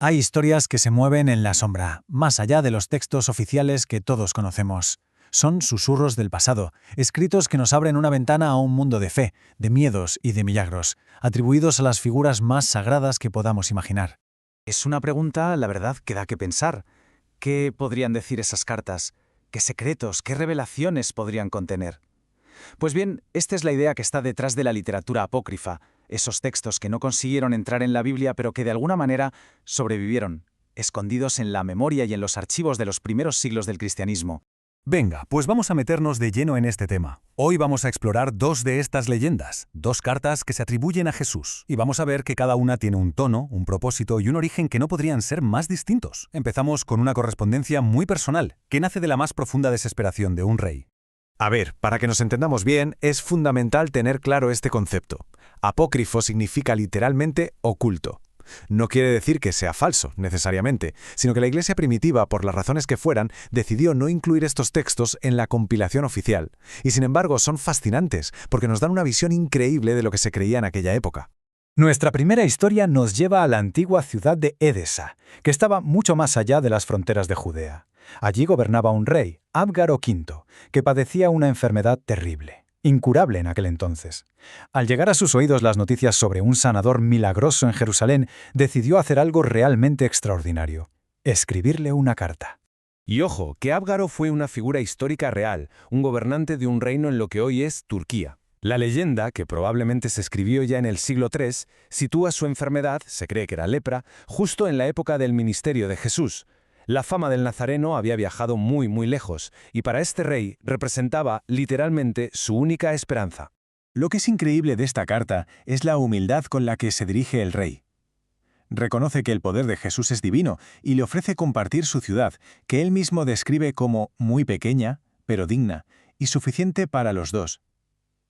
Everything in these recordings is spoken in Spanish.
Hay historias que se mueven en la sombra, más allá de los textos oficiales que todos conocemos. Son susurros del pasado, escritos que nos abren una ventana a un mundo de fe, de miedos y de milagros, atribuidos a las figuras más sagradas que podamos imaginar. Es una pregunta, la verdad, que da que pensar. ¿Qué podrían decir esas cartas? ¿Qué secretos, qué revelaciones podrían contener? Pues bien, esta es la idea que está detrás de la literatura apócrifa, esos textos que no consiguieron entrar en la Biblia pero que de alguna manera sobrevivieron, escondidos en la memoria y en los archivos de los primeros siglos del cristianismo. Venga, pues vamos a meternos de lleno en este tema. Hoy vamos a explorar dos de estas leyendas, dos cartas que se atribuyen a Jesús, y vamos a ver que cada una tiene un tono, un propósito y un origen que no podrían ser más distintos. Empezamos con una correspondencia muy personal, que nace de la más profunda desesperación de un rey. A ver, para que nos entendamos bien, es fundamental tener claro este concepto. Apócrifo significa literalmente oculto. No quiere decir que sea falso, necesariamente, sino que la Iglesia primitiva, por las razones que fueran, decidió no incluir estos textos en la compilación oficial. Y sin embargo son fascinantes, porque nos dan una visión increíble de lo que se creía en aquella época. Nuestra primera historia nos lleva a la antigua ciudad de Edesa, que estaba mucho más allá de las fronteras de Judea. Allí gobernaba un rey, Abgaro V, que padecía una enfermedad terrible, incurable en aquel entonces. Al llegar a sus oídos las noticias sobre un sanador milagroso en Jerusalén, decidió hacer algo realmente extraordinario: escribirle una carta. Y ojo, que Abgaro fue una figura histórica real, un gobernante de un reino en lo que hoy es Turquía. La leyenda, que probablemente se escribió ya en el siglo III, sitúa su enfermedad, se cree que era lepra, justo en la época del ministerio de Jesús. La fama del nazareno había viajado muy lejos, y para este rey representaba literalmente su única esperanza. Lo que es increíble de esta carta es la humildad con la que se dirige el rey. Reconoce que el poder de Jesús es divino y le ofrece compartir su ciudad, que él mismo describe como muy pequeña, pero digna, y suficiente para los dos.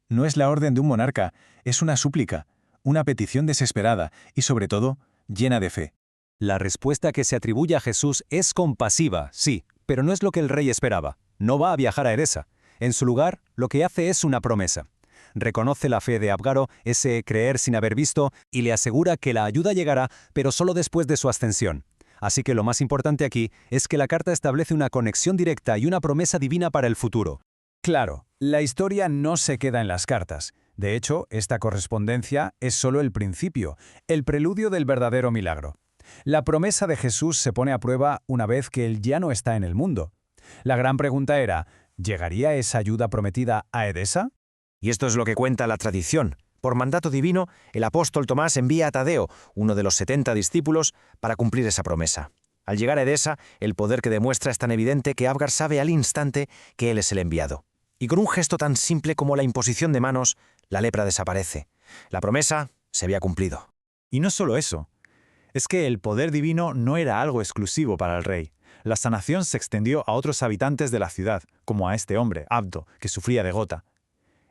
No es la orden de un monarca, es una súplica, una petición desesperada y, sobre todo, llena de fe. La respuesta que se atribuye a Jesús es compasiva, sí, pero no es lo que el rey esperaba. No va a viajar a Edesa. En su lugar, lo que hace es una promesa. Reconoce la fe de Abgaro, ese creer sin haber visto, y le asegura que la ayuda llegará, pero solo después de su ascensión. Así que lo más importante aquí es que la carta establece una conexión directa y una promesa divina para el futuro. Claro, la historia no se queda en las cartas. De hecho, esta correspondencia es solo el principio, el preludio del verdadero milagro. La promesa de Jesús se pone a prueba una vez que Él ya no está en el mundo. La gran pregunta era, ¿llegaría esa ayuda prometida a Edesa? Y esto es lo que cuenta la tradición. Por mandato divino, el apóstol Tomás envía a Tadeo, uno de los 70 discípulos, para cumplir esa promesa. Al llegar a Edesa, el poder que demuestra es tan evidente que Abgar sabe al instante que él es el enviado. Y con un gesto tan simple como la imposición de manos, la lepra desaparece. La promesa se había cumplido. Y no solo eso. Es que el poder divino no era algo exclusivo para el rey. La sanación se extendió a otros habitantes de la ciudad, como a este hombre, Abdo, que sufría de gota.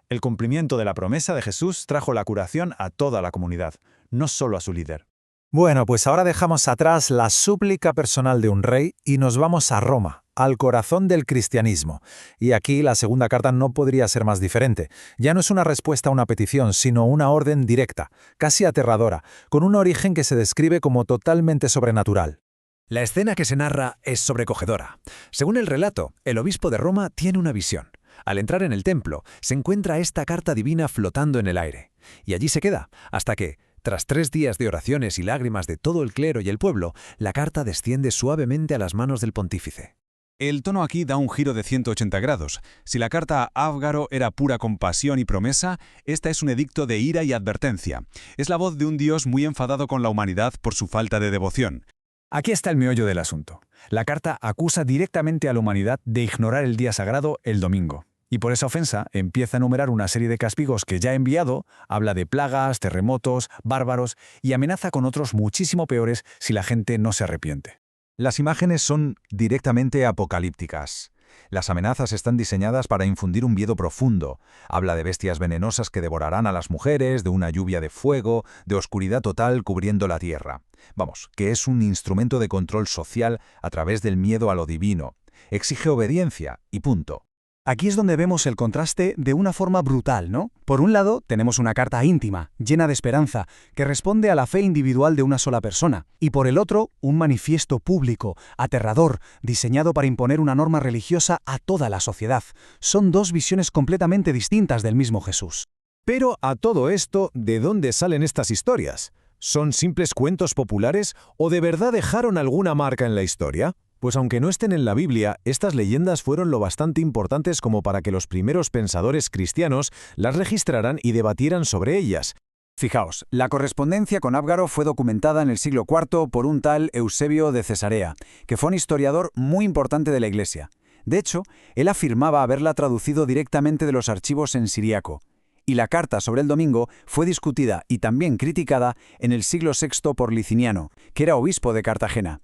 El cumplimiento de la promesa de Jesús trajo la curación a toda la comunidad, no solo a su líder. Bueno, pues ahora dejamos atrás la súplica personal de un rey y nos vamos a Roma, al corazón del cristianismo. Y aquí la segunda carta no podría ser más diferente. Ya no es una respuesta a una petición, sino una orden directa, casi aterradora, con un origen que se describe como totalmente sobrenatural. La escena que se narra es sobrecogedora. Según el relato, el obispo de Roma tiene una visión. Al entrar en el templo, se encuentra esta carta divina flotando en el aire. Y allí se queda, hasta que, tras 3 días de oraciones y lágrimas de todo el clero y el pueblo, la carta desciende suavemente a las manos del pontífice. El tono aquí da un giro de 180 grados. Si la carta a Abgaro era pura compasión y promesa, esta es un edicto de ira y advertencia. Es la voz de un Dios muy enfadado con la humanidad por su falta de devoción. Aquí está el meollo del asunto. La carta acusa directamente a la humanidad de ignorar el día sagrado, el domingo. Y por esa ofensa empieza a enumerar una serie de castigos que ya ha enviado, habla de plagas, terremotos, bárbaros y amenaza con otros muchísimo peores si la gente no se arrepiente. Las imágenes son directamente apocalípticas. Las amenazas están diseñadas para infundir un miedo profundo. Habla de bestias venenosas que devorarán a las mujeres, de una lluvia de fuego, de oscuridad total cubriendo la tierra. Vamos, que es un instrumento de control social a través del miedo a lo divino. Exige obediencia y punto. Aquí es donde vemos el contraste de una forma brutal, ¿no? Por un lado, tenemos una carta íntima, llena de esperanza, que responde a la fe individual de una sola persona. Y por el otro, un manifiesto público, aterrador, diseñado para imponer una norma religiosa a toda la sociedad. Son dos visiones completamente distintas del mismo Jesús. Pero a todo esto, ¿de dónde salen estas historias? ¿Son simples cuentos populares o de verdad dejaron alguna marca en la historia? Pues aunque no estén en la Biblia, estas leyendas fueron lo bastante importantes como para que los primeros pensadores cristianos las registraran y debatieran sobre ellas. Fijaos, la correspondencia con Abgaro fue documentada en el siglo IV por un tal Eusebio de Cesarea, que fue un historiador muy importante de la Iglesia. De hecho, él afirmaba haberla traducido directamente de los archivos en siríaco. Y la carta sobre el domingo fue discutida y también criticada en el siglo VI por Liciniano, que era obispo de Cartagena.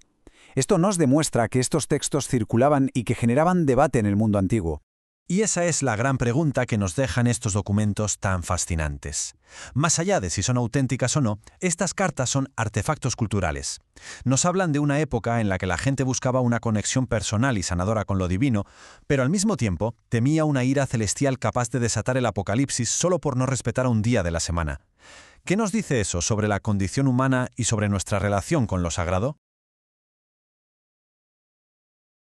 Esto nos demuestra que estos textos circulaban y que generaban debate en el mundo antiguo. Y esa es la gran pregunta que nos dejan estos documentos tan fascinantes. Más allá de si son auténticas o no, estas cartas son artefactos culturales. Nos hablan de una época en la que la gente buscaba una conexión personal y sanadora con lo divino, pero al mismo tiempo temía una ira celestial capaz de desatar el apocalipsis solo por no respetar un día de la semana. ¿Qué nos dice eso sobre la condición humana y sobre nuestra relación con lo sagrado?